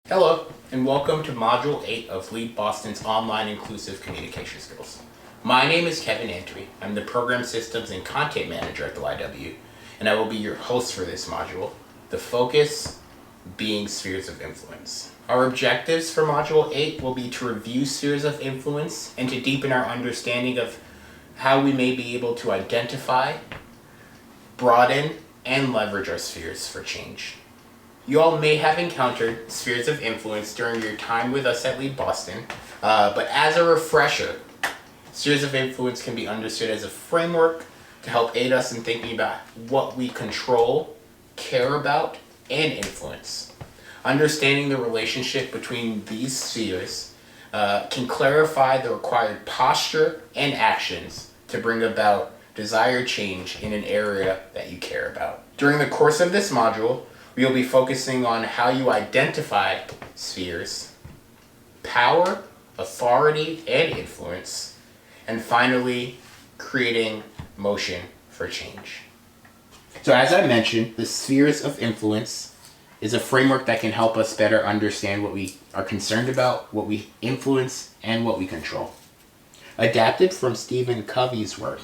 Hello, and welcome to Module 8 of LeadBoston's Online Inclusive Communication Skills. My name is Kevin Antwi. I'm the Program Systems and Content Manager at the YW, and I will be your host for this module, the focus being spheres of influence. Our objectives for Module 8 will be to review spheres of influence and to deepen our understanding of how we may be able to identify, broaden, and leverage our spheres for change. You all may have encountered spheres of influence during your time with us at LeadBoston, but as a refresher, spheres of influence can be understood as a framework to help aid us in thinking about what we control, care about, and influence. Understanding the relationship between these spheres can clarify the required posture and actions to bring about desired change in an area that you care about. During the course of this module, we will be focusing on how you identify spheres, power, authority, and influence, and finally, creating motion for change. So as I mentioned, the spheres of influence is a framework that can help us better understand what we are concerned about, what we influence, and what we control. Adapted from Stephen Covey's work,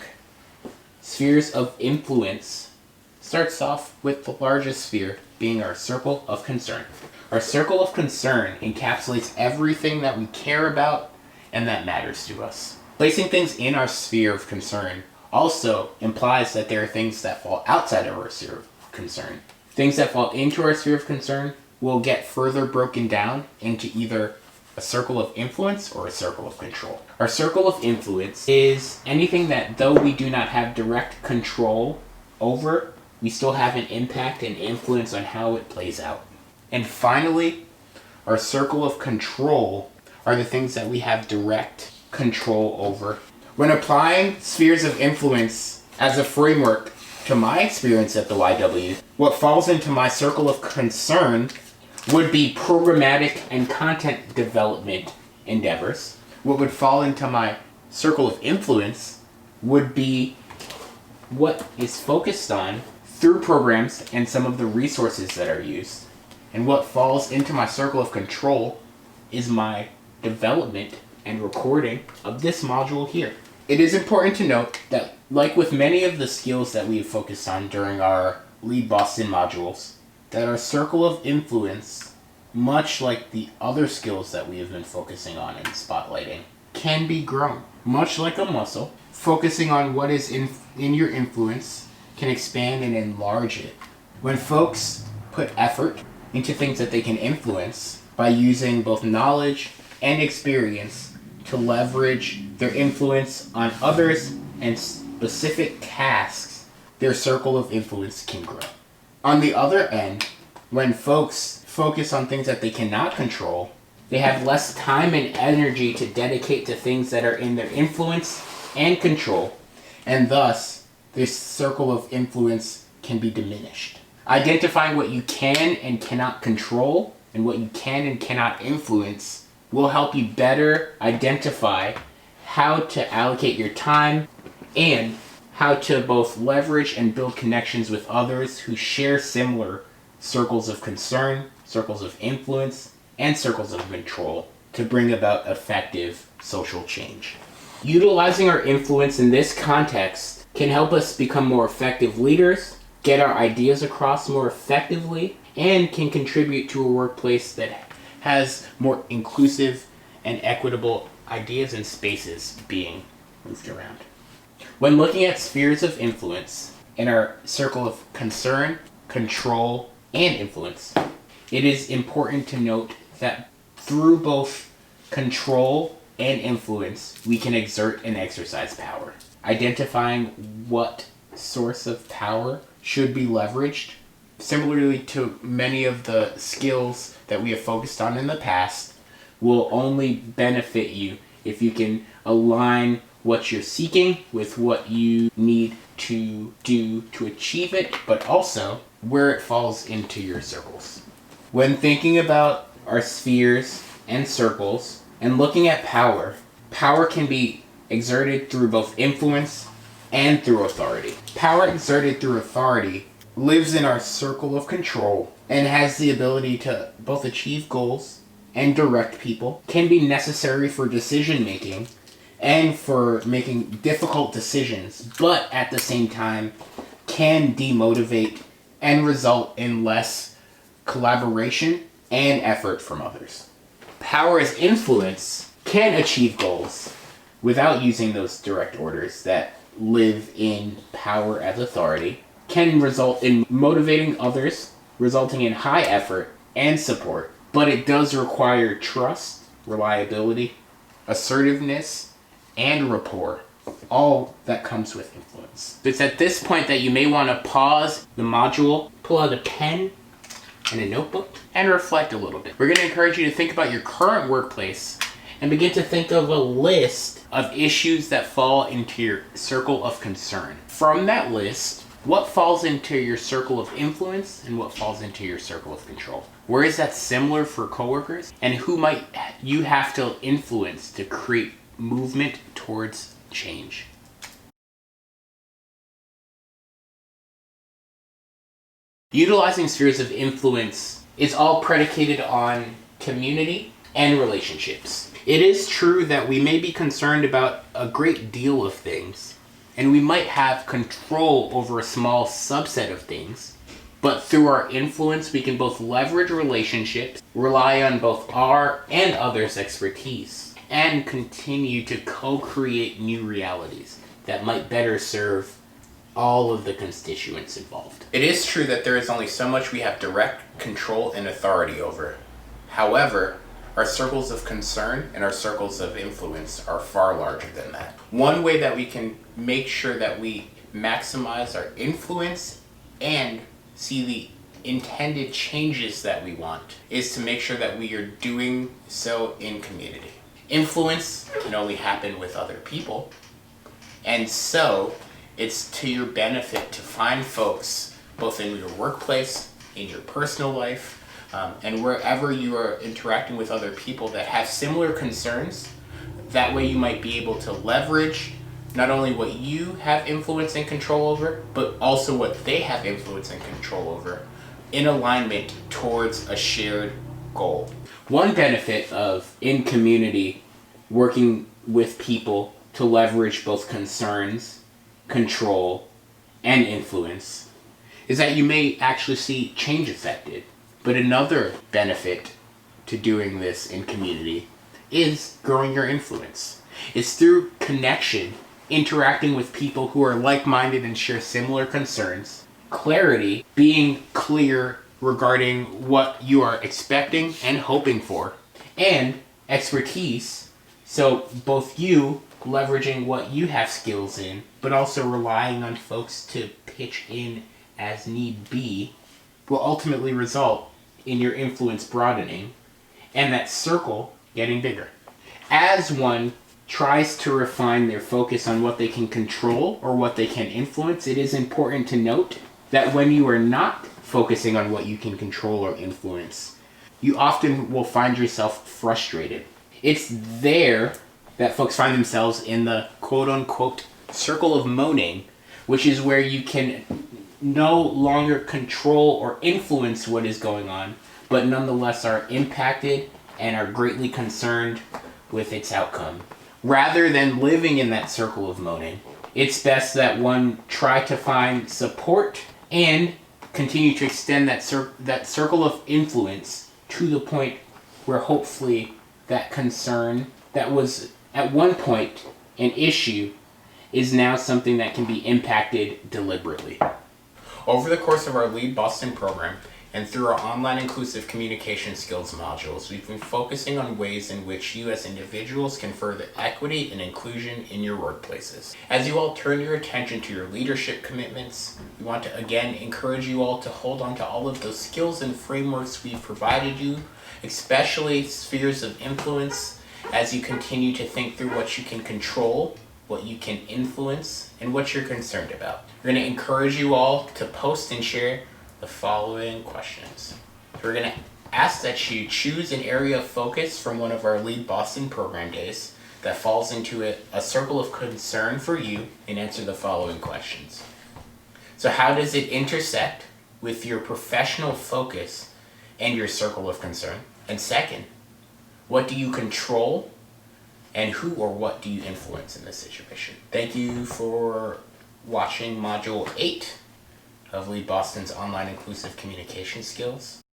spheres of influence starts off with the largest sphere being our circle of concern. Our circle of concern encapsulates everything that we care about and that matters to us. Placing things in our sphere of concern also implies that there are things that fall outside of our sphere of concern. Things that fall into our sphere of concern will get further broken down into either a circle of influence or a circle of control. Our circle of influence is anything that, though we do not have direct control over, we still have an impact and influence on how it plays out. And finally, our circle of control are the things that we have direct control over. When applying spheres of influence as a framework to my experience at the YW, what falls into my circle of concern would be programmatic and content development endeavors. What would fall into my circle of influence would be what is focused on through programs and some of the resources that are used. And what falls into my circle of control is my development and recording of this module here. It is important to note that, like with many of the skills that we have focused on during our LeadBoston modules, that our circle of influence, much like the other skills that we have been focusing on and spotlighting, can be grown. Much like a muscle, focusing on what is in your influence can expand and enlarge it. When folks put effort into things that they can influence by using both knowledge and experience to leverage their influence on others and specific tasks, their circle of influence can grow. On the other end, when folks focus on things that they cannot control, they have less time and energy to dedicate to things that are in their influence and control, and thus this circle of influence can be diminished. Identifying what you can and cannot control and what you can and cannot influence will help you better identify how to allocate your time and how to both leverage and build connections with others who share similar circles of concern, circles of influence, and circles of control to bring about effective social change. Utilizing our influence in this context can help us become more effective leaders, get our ideas across more effectively, and can contribute to a workplace that has more inclusive and equitable ideas and spaces being moved around. When looking at spheres of influence in our circle of concern, control, and influence, it is important to note that through both control and influence, we can exert and exercise power. Identifying what source of power should be leveraged, similarly to many of the skills that we have focused on in the past, will only benefit you if you can align what you're seeking with what you need to do to achieve it, but also where it falls into your circles. When thinking about our spheres and circles and looking at power, power can be exerted through both influence and through authority. Power exerted through authority lives in our circle of control and has the ability to both achieve goals and direct people, can be necessary for decision making and for making difficult decisions, but at the same time can demotivate and result in less collaboration and effort from others. Power as influence can achieve goals without using those direct orders that live in power as authority, can result in motivating others, resulting in high effort and support, but it does require trust, reliability, assertiveness, and rapport, all that comes with influence. It's at this point that you may want to pause the module, pull out a pen and a notebook, and reflect a little bit. We're going to encourage you to think about your current workplace and begin to think of a list of issues that fall into your circle of concern. From that list, what falls into your circle of influence and what falls into your circle of control? Where is that similar for coworkers? And who might you have to influence to create movement towards change? Utilizing spheres of influence is all predicated on community and relationships. It is true that we may be concerned about a great deal of things, and we might have control over a small subset of things, but through our influence, we can both leverage relationships, rely on both our and others' expertise, and continue to co-create new realities that might better serve all of the constituents involved. It is true that there is only so much we have direct control and authority over. However, our circles of concern and our circles of influence are far larger than that. One way that we can make sure that we maximize our influence and see the intended changes that we want is to make sure that we are doing so in community. Influence can only happen with other people, and so it's to your benefit to find folks both in your workplace, in your personal life, and wherever you are interacting with other people that have similar concerns. That way you might be able to leverage not only what you have influence and control over, but also what they have influence and control over in alignment towards a shared goal. One benefit of in community working with people to leverage both concerns, control, and influence is that you may actually see change affected. But another benefit to doing this in community is growing your influence. It's through connection, interacting with people who are like-minded and share similar concerns, clarity, being clear regarding what you are expecting and hoping for, and expertise, so both you leveraging what you have skills in, but also relying on folks to pitch in as need be, will ultimately result in your influence broadening and that circle getting bigger. As one tries to refine their focus on what they can control or what they can influence, it is important to note that when you are not focusing on what you can control or influence, you often will find yourself frustrated. It's there that folks find themselves in the quote-unquote circle of moaning, which is where you can no longer control or influence what is going on, but nonetheless are impacted and are greatly concerned with its outcome. Rather than living in that circle of moaning, it's best that one try to find support and continue to extend that circle of influence to the point where hopefully that concern that was at one point an issue is now something that can be impacted deliberately. Over the course of our LeadBoston program and through our online inclusive communication skills modules, we've been focusing on ways in which you as individuals can further equity and inclusion in your workplaces. As you all turn your attention to your leadership commitments, we want to again encourage you all to hold on to all of those skills and frameworks we've provided you, especially spheres of influence, as you continue to think through what you can control, what you can influence, and what you're concerned about. We're going to encourage you all to post and share the following questions. We're going to ask that you choose an area of focus from one of our LeadBoston program days that falls into a circle of concern for you and answer the following questions. So how does it intersect with your professional focus and your circle of concern? And second, what do you control and who or what do you influence in this situation? Thank you for watching Module 8 of LeadBoston's Online Inclusive Communication Skills.